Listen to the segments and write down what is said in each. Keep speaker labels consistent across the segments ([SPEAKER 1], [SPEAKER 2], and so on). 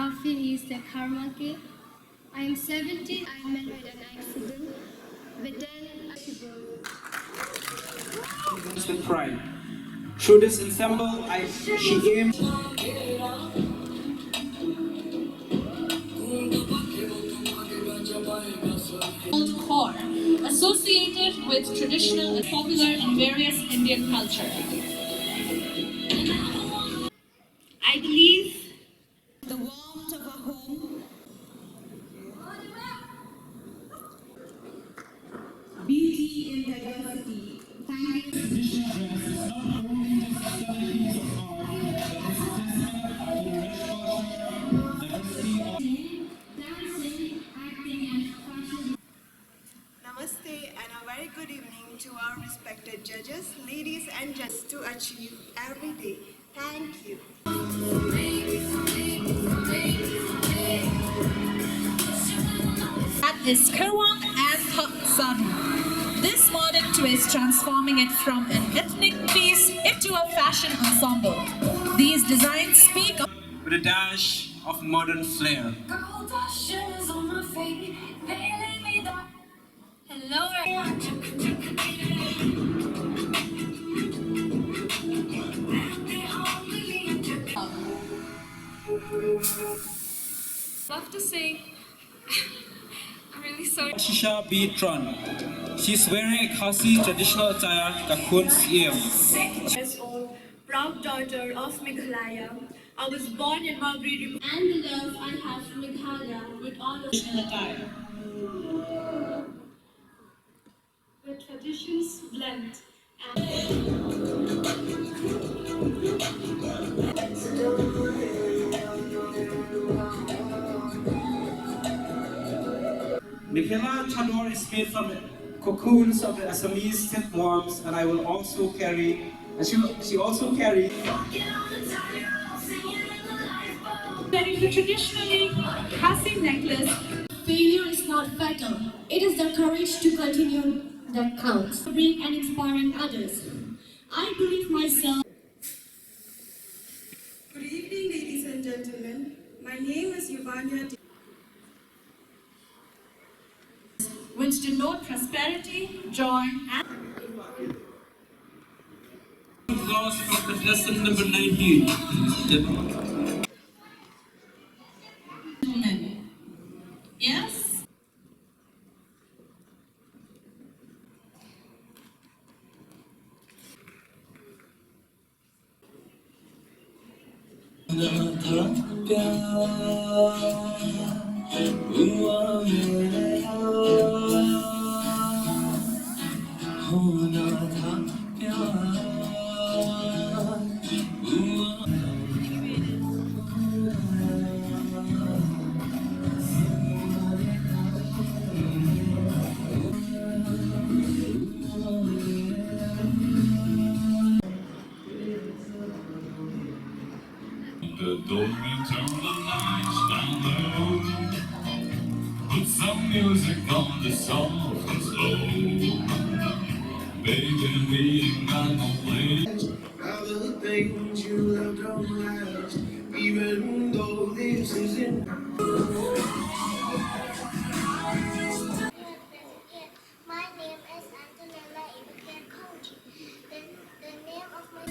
[SPEAKER 1] Coffee is the karma cake. I am 17. I met with an accident, but then
[SPEAKER 2] with pride. Through this ensemble, she aimed
[SPEAKER 3] core, associated with traditional and popular in various Indian culture. I believe the warmth of a home, beauty in diversity. Thank you. Traditional dress is not only just a stunning piece of art, but it's a testament to the rich culture, diversity of
[SPEAKER 1] dancing, acting, and fashion.
[SPEAKER 4] Namaste and a very good evening to our respected judges, ladies and gents to achieve every day. Thank you.
[SPEAKER 3] That is Kerwang and Sadu. This modern twist transforming it from an ethnic piece into a fashion ensemble. These designs speak of
[SPEAKER 2] with a dash of modern flair.
[SPEAKER 1] Hello. Love to sing. I'm really sorry.
[SPEAKER 2] Shisha B. Tron. She's wearing a Khasi traditional attire, Kakun Siem.
[SPEAKER 4] Years old, proud daughter of Meghalaya. I was born in Margaret
[SPEAKER 1] And the love I have for Meghalaya with all of
[SPEAKER 3] traditional attire.
[SPEAKER 1] the traditions blend.
[SPEAKER 2] Mikhela Chador is made from cocoons of the Assamese silkworms, and I will also carry, and she also carries.
[SPEAKER 3] Wearing the traditionally Khasi necklace.
[SPEAKER 1] Failure is not fatal. It is the courage to continue that counts. Bring and inspiring others. I believe myself.
[SPEAKER 4] Good evening, ladies and gentlemen. My name is Yuvanya.
[SPEAKER 3] Which denote prosperity, joy, and
[SPEAKER 2] Applause for contestant number 19.
[SPEAKER 3] women. Yes?
[SPEAKER 5] Don't turn the lights down low. Put some music on the soft and slow. Baby, we got no place. Other things you love don't last, even though this isn't.
[SPEAKER 6] My name is Antonella Ibukir Koji. The name of my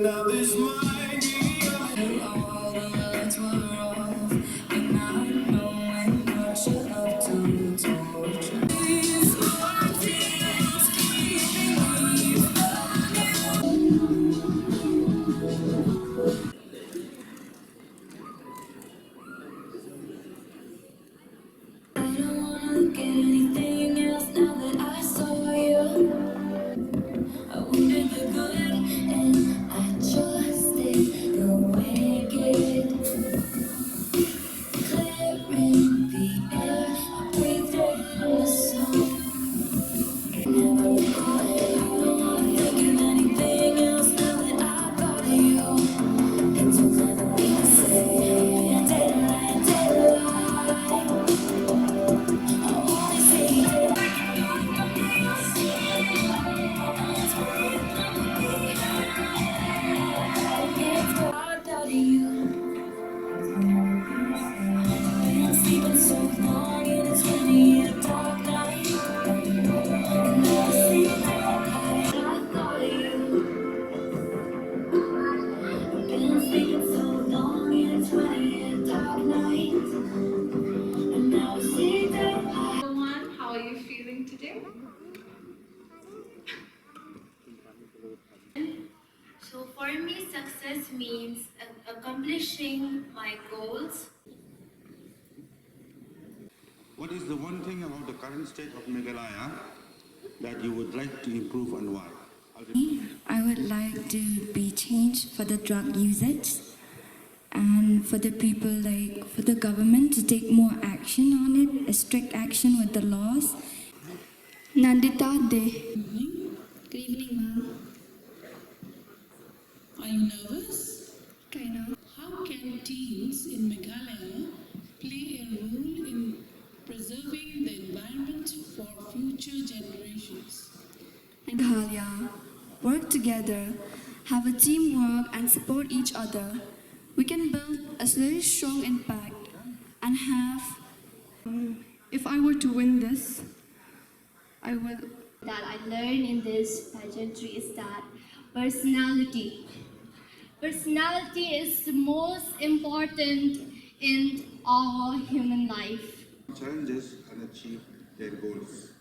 [SPEAKER 5] Now this might
[SPEAKER 1] Been sleeping so long, it's really a dark night. And now I see that
[SPEAKER 7] Everyone, how are you feeling today?
[SPEAKER 1] So for me, success means accomplishing my goals.
[SPEAKER 8] What is the one thing about the current state of Meghalaya that you would like to improve and why?
[SPEAKER 9] I would like to be changed for the drug usage and for the people, like for the government to take more action on it, a strict action with the laws. Nandita De. Good evening, ma'am.
[SPEAKER 10] Are you nervous?
[SPEAKER 9] Kind of.
[SPEAKER 10] How can teens in Meghalaya play a role in preserving the environment for future generations?
[SPEAKER 9] Meghalaya, work together, have a teamwork and support each other. We can build a very strong impact and have. If I were to win this, I will.
[SPEAKER 1] That I learned in this pageantry is that personality. Personality is the most important in our human life.
[SPEAKER 8] Challenges and achieve their goals.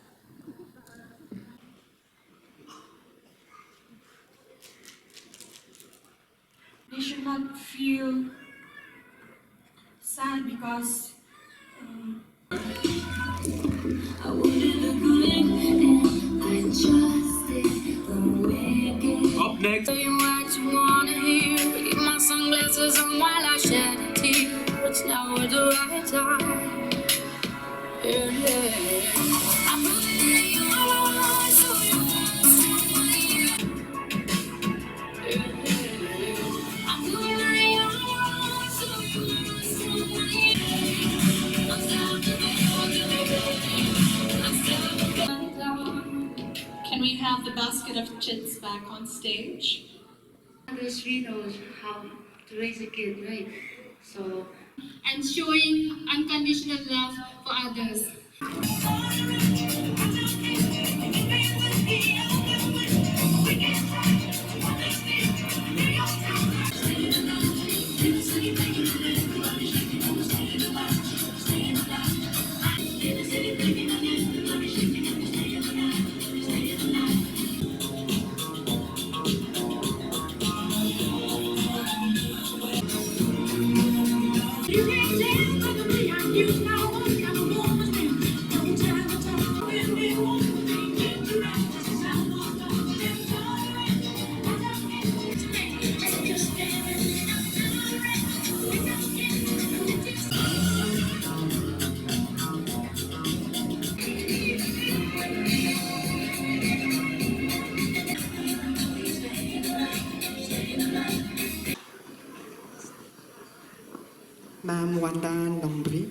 [SPEAKER 11] We should not feel sad because
[SPEAKER 1] I wouldn't agree and I trusted the wicked.
[SPEAKER 2] Up next.
[SPEAKER 1] Tell you what you wanna hear. Keep my sunglasses on while I shed a tear. It's now or the right time. Yeah, yeah. I'm running your eyes so you yeah, yeah. I'm running your eyes so
[SPEAKER 7] Can we have the basket of chits back on stage?
[SPEAKER 1] She knows how to raise a kid, right? So, and showing unconditional love for others.
[SPEAKER 12] Ma'am Wanda Nongri.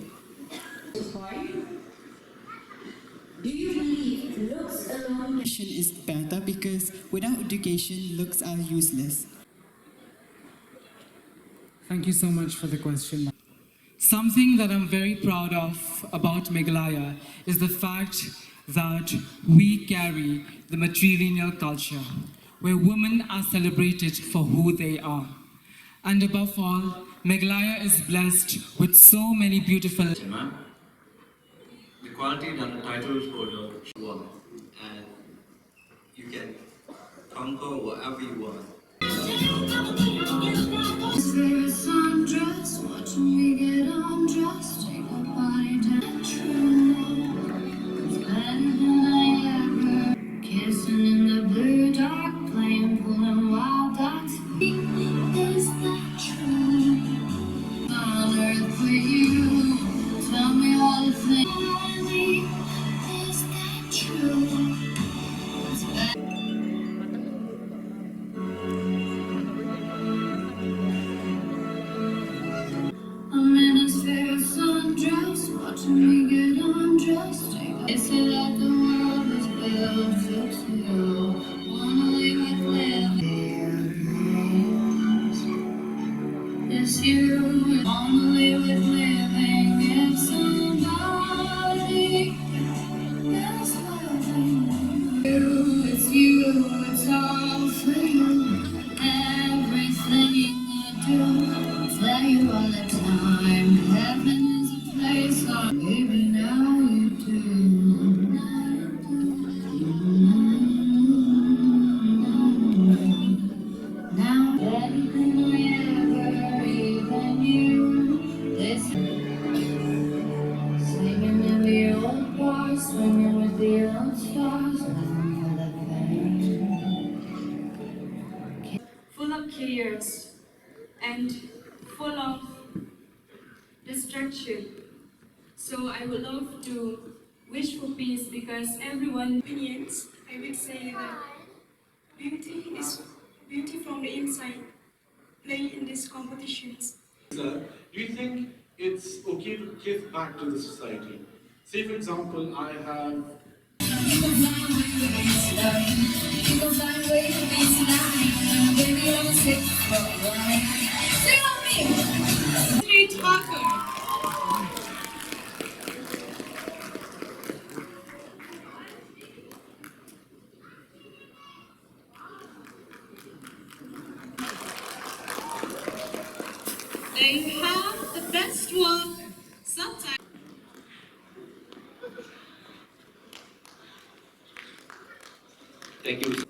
[SPEAKER 13] Education is better because without education, looks are useless.
[SPEAKER 14] Thank you so much for the question. Something that I'm very proud of about Meghalaya is the fact that we carry the matrilineal culture, where women are celebrated for who they are. And above all, Meghalaya is blessed with so many beautiful.
[SPEAKER 15] The quality that the title holder won, and you can conquer whatever you want.
[SPEAKER 1] Sundress, watching me get undressed, take my body down. True, it's better than I ever. Kissing in the blue dark, playing, pulling wild dots. Is that true? On earth for you, tell me all the things. Is that true? It's better. I'm in a spare sundress, watching me get undressed. They say that the world is built to steal. Wanna leave it living. It's you. Wanna leave it living. If somebody else loving you, it's all for you. Everything. do. Tell you all the time, heaven is a place on. Baby, now you do. Now everything I ever even knew. This singing in the old bars, swinging with the old stars, living for the pain.
[SPEAKER 11] Full of chaos and full of destruction. So I would love to wish for peace because everyone opinions, I would say that beauty is beauty from the inside, play in these competitions.
[SPEAKER 3] Sir, do you think it's okay to give back to the society? Say, for example, I have
[SPEAKER 7] Street Talker. They have the best work sometimes.
[SPEAKER 15] Thank you.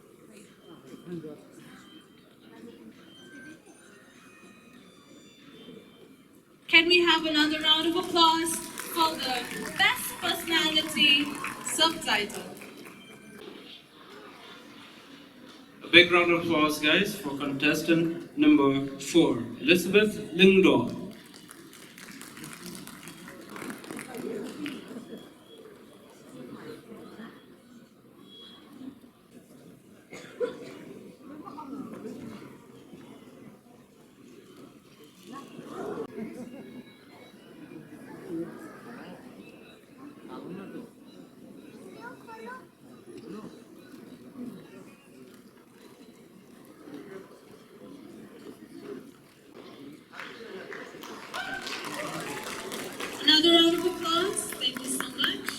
[SPEAKER 7] Can we have another round of applause for the best personality subtitle?
[SPEAKER 2] A big round of applause, guys, for contestant number 4, Elizabeth Lingdor.
[SPEAKER 7] Another round of applause. Thank you so much.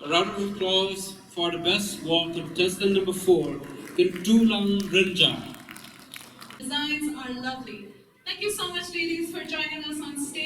[SPEAKER 2] A round of applause for the best walk contestant number 4, Pynlong Renja.
[SPEAKER 7] Designs are lovely. Thank you so much, ladies, for joining us on stage.